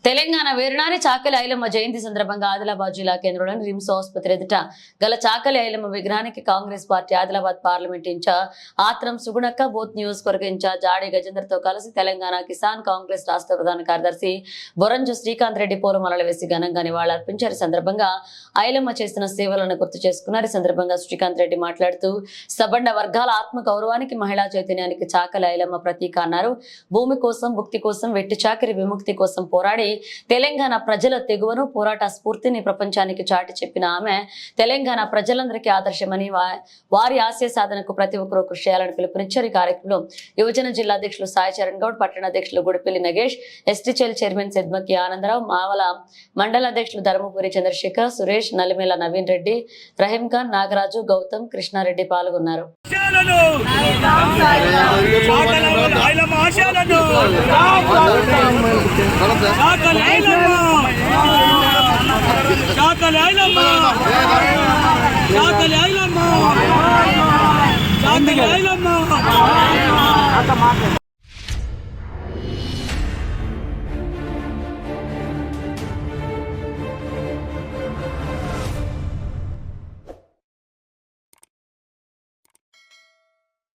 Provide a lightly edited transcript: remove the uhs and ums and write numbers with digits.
తెలంగాణ వీరనారి చాకలి ఐలమ్మ జయంతి సందర్భంగా ఆదిలాబాద్ జిల్లా కేంద్రంలోని రిమ్స్ ఆసుపత్రి ఎదుట గల చాకలి ఐలమ్మ విగ్రహానికి Congress party Adilabad parliament incharge Atram Sugunakka booth నియోజకవర్గ ఇన్ఛార్జ్ జాడి గజేందర్తో కలిసి తెలంగాణ కిసాన్ కాంగ్రెస్ రాష్ట్ర ప్రధాన కార్యదర్శి బొరంజు శ్రీకాంత్ రెడ్డి పూలమాలలు వేసి ఘనంగా నివాళులర్పించారు. సందర్భంగా ఐలమ్మ చేస్తున్న సేవలను గుర్తు చేసుకున్నారు. ఈ సందర్భంగా శ్రీకాంత్ రెడ్డి మాట్లాడుతూ సబండ వర్గాల ఆత్మ గౌరవానికి మహిళా చైతన్యానికి చాకలి ఐలమ్మ ప్రతీక అన్నారు. భూమి కోసం భుక్తి కోసం వెట్టి చాకరి విముక్తి కోసం పోరాడి తెలంగాణ ప్రజల తెగువను పోరాట స్ఫూర్తిని ప్రపంచానికి చాటి చెప్పిన ఆమె తెలంగాణ ప్రజలందరికీ ఆదర్శమని వారి ఆశయ సాధనకు ప్రతి ఒక్కరూ కృషి చేయాలని పిలుపునిచ్చారు. ఈ కార్యక్రమంలో యువజన జిల్లా అధ్యక్షులు సాయి చరణ్ గౌడ్, పట్టణ అధ్యక్షులు గుడిపల్లి నగేష్, ఎస్టీచెల్ చైర్మన్ సిద్మకి ఆనందరావు, మావల మండల అధ్యక్షులు ధర్మపురి చంద్రశేఖర్, సురేష్, నలిమేల నవీన్ రెడ్డి, రహీం ఖాన్, నాగరాజు, గౌతమ్, కృష్ణారెడ్డి పాల్గొన్నారు. చాకలి ఐలమ్మ